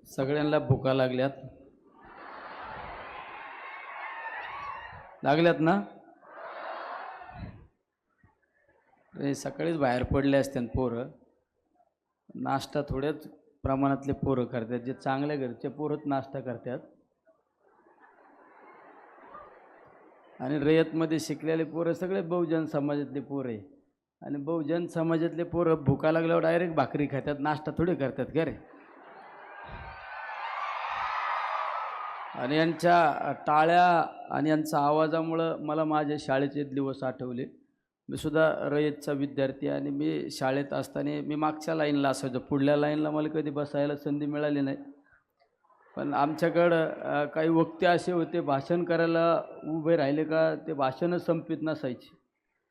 सगळ्यांना भुका लागल्यात ना. सकाळीच बाहेर पडले असते पोरं. नाश्ता थोड्याच प्रमाणातले पोरं करतात. जे चांगल्या घरचे पोरंच नाश्ता करतात आणि रयतमध्ये शिकलेले पोरं सगळे बहुजन समाजातले पोरं आहे. आणि बहुजन समाजातले पोरं भुका लागल्यावर डायरेक्ट भाकरी खातात, नाश्ता थोडे करतात का रे. आणि यांच्या टाळ्या आणि यांच्या आवाजामुळं मला माझे शाळेचे दिवस आठवले. मी सुद्धा रयतचा विद्यार्थी आणि मी शाळेत असताना मी मागच्या लाईनला असायचो. पुढल्या लाईनला मला कधी बसायला संधी मिळाली नाही. पण आमच्याकडं काही वक्ते असे होते, भाषण करायला उभे राहिले का ते भाषणच संपित नसायची.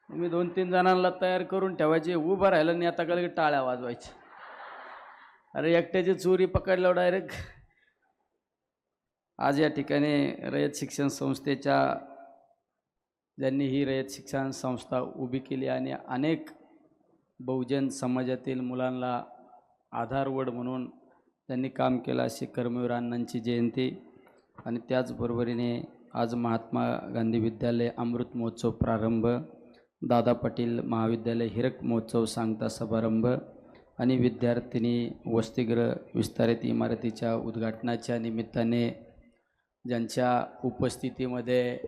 मी 2-3 जणांना तयार करून ठेवायचे, उभं राहिलं नाही आता का टाळ्या वाजवायचे. अरे एकट्याची चोरी पकडल्यावर डायरेक्ट. आज या ठिकाणी रयत शिक्षण संस्थेच्या ज्यांनी ही रयत शिक्षण संस्था उभी केली आणि अनेक बहुजन समाजातील मुलांना आधारवड म्हणून त्यांनी काम केलं असे कर्मवीर अण्णांची जयंती. आणि त्याचबरोबरीने आज महात्मा गांधी विद्यालय अमृत महोत्सव प्रारंभ, दादा पाटील महाविद्यालय हिरक महोत्सव सांगता समारंभ आणि विद्यार्थिनी वसतिगृह विस्तारित इमारतीच्या उद्घाटनाच्या निमित्ताने ज्यांच्या उपस्थितीमध्ये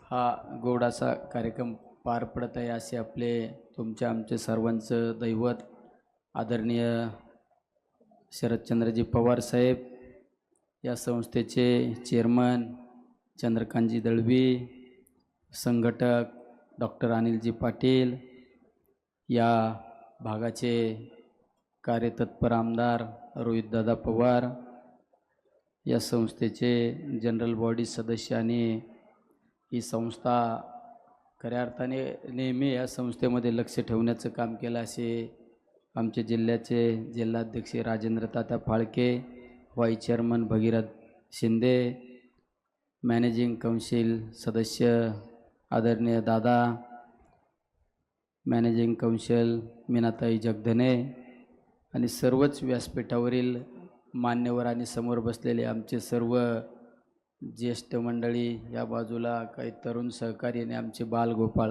हा गोड असा कार्यक्रम पार पडत आहे, असे आपले आमचे सर्वांचं दैवत आदरणीय शरदचंद्रजी पवार साहेब, या संस्थेचे चेअरमन चंद्रकांतजी दळवी, संघटक डॉक्टर अनिलजी पाटील, या भागाचे कार्यतत्पर आमदार रोहितदादा पवार, या संस्थेचे जनरल बॉडी सदस्य आणि ही संस्था खऱ्या अर्थाने नेहमी या संस्थेमध्ये लक्ष ठेवण्याचं काम केलं असे आमचे जिल्ह्याचे जिल्हाध्यक्ष Rajendra Tatya Phalke, vice chairman Bhagirath Shinde, managing council सदस्य आदरणीय दादा, मॅनेजिंग काउन्सिल मीनाताई जगधने आणि सर्वच व्यासपीठावरील मान्यवर आणि समोर बसलेले आमचे सर्व ज्येष्ठ मंडळी, या बाजूला काही तरुण सहकारी आणि आमचे बालगोपाळ.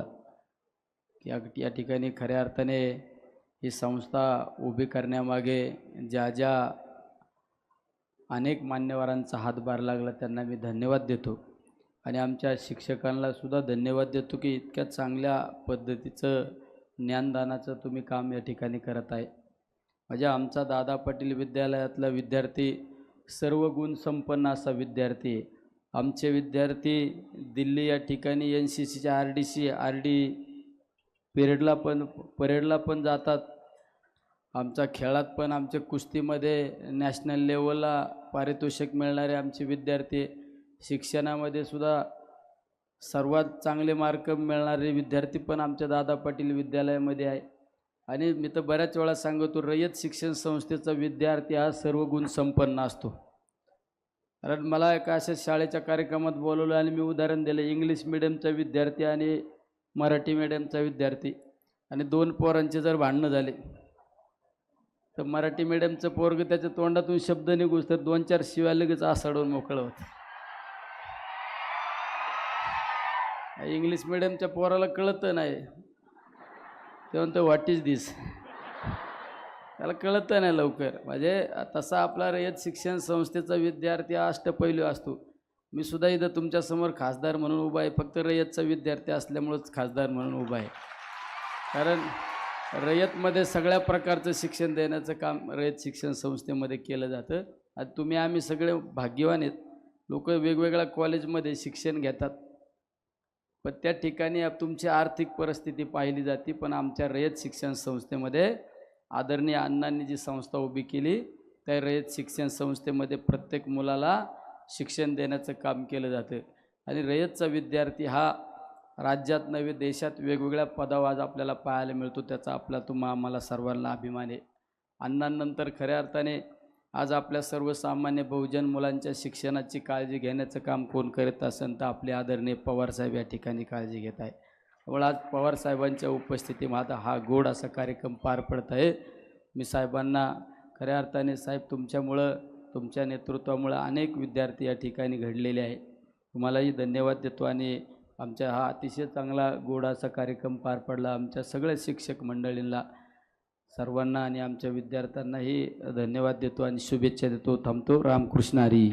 या ठिकाणी खऱ्या अर्थाने ही संस्था उभी करण्यामागे ज्या अनेक मान्यवरांचा हातभार लागला त्यांना मी धन्यवाद देतो. आणि आमच्या शिक्षकांना सुद्धा धन्यवाद देतो की इतक्या चांगल्या पद्धतीचं ज्ञानदानाचं तुम्ही काम या ठिकाणी करत आहे. म्हणजे आमचा दादा पाटील विद्यालयातला विद्यार्थी सर्व गुणसंपन्न असा विद्यार्थी. आमचे विद्यार्थी दिल्ली या ठिकाणी NCCच्या RD परेडला पण जातात. आमच्या खेळात पण आमच्या कुस्तीमध्ये नॅशनल लेवलला पारितोषिक मिळणारे आमचे विद्यार्थी, शिक्षणामध्ये सुद्धा सर्वात चांगले मार्क मिळणारे विद्यार्थी पण आमच्या दादा पाटील विद्यालयामध्ये आहे. आणि मी तर बऱ्याच वेळा सांगतो, रयत शिक्षण संस्थेचा विद्यार्थी हा सर्व गुण संपन्न असतो. कारण मला एका अशा शाळेच्या कार्यक्रमात बोलवलं आणि मी उदाहरण दिलं, इंग्लिश मिडियमचा विद्यार्थी आणि मराठी मिडियमचा विद्यार्थी, आणि 2 पोरांचे जर भांडणं झाले तर मराठी मिडियमचं पोरगं त्याच्या तोंडातून शब्द निघूस तर 2-4 शिवाय लगेच आसडून मोकळं होतं. इंग्लिश मिडियमच्या पोराला कळतं नाही, ते म्हणतो व्हॉट इज दिस, त्याला कळतं नाही लवकर. म्हणजे तसा आपला रयत शिक्षण संस्थेचा विद्यार्थी हा अष्टपैलू असतो. मी सुद्धा इथं तुमच्यासमोर खासदार म्हणून उभा आहे, फक्त रयतचा विद्यार्थी असल्यामुळंच खासदार म्हणून उभा आहे. कारण रयतमध्ये सगळ्या प्रकारचं शिक्षण देण्याचं काम रयत शिक्षण संस्थेमध्ये केलं जातं. आणि आम्ही सगळे भाग्यवान आहेत. लोक वेगवेगळ्या कॉलेजमध्ये शिक्षण घेतात, पण त्या ठिकाणी तुमची आर्थिक परिस्थिती पाहिली जाते. पण आमच्या रयत शिक्षण संस्थेमध्ये आदरणीय अण्णांनी जी संस्था उभी केली, त्या रयत शिक्षण संस्थेमध्ये प्रत्येक मुलाला शिक्षण देण्याचं काम केलं जातं. आणि रयतचा विद्यार्थी हा राज्यात नव्हे देशात वेगवेगळ्या पदावर आज आपल्याला पाहायला मिळतो. त्याचा आम्हाला सर्वांना अभिमान आहे. अण्णांनंतर खऱ्या अर्थाने आज आपल्या सर्वसामान्य बहुजन मुलांच्या शिक्षणाची काळजी घेण्याचं काम कोण करत असेल तर आपले आदरणीय पवारसाहेब या ठिकाणी काळजी घेत आहे. त्यामुळे आज पवारसाहेबांच्या उपस्थितीमध्ये हा गोड असा कार्यक्रम पार पडत आहे. मी साहेबांना खऱ्या अर्थाने, साहेब तुमच्यामुळं तुमच्या नेतृत्वामुळे अनेक विद्यार्थी या ठिकाणी घडलेले आहे. तुम्हालाही धन्यवाद देतो आणि आमचा हा अतिशय चांगला गोड असा कार्यक्रम पार पडला. आमच्या सगळ्या शिक्षक मंडळींना सर्वांना आणि आमच्या विद्यार्थ्यांनाही धन्यवाद देतो आणि शुभेच्छा देतो. थांबतो. रामकृष्ण हरी.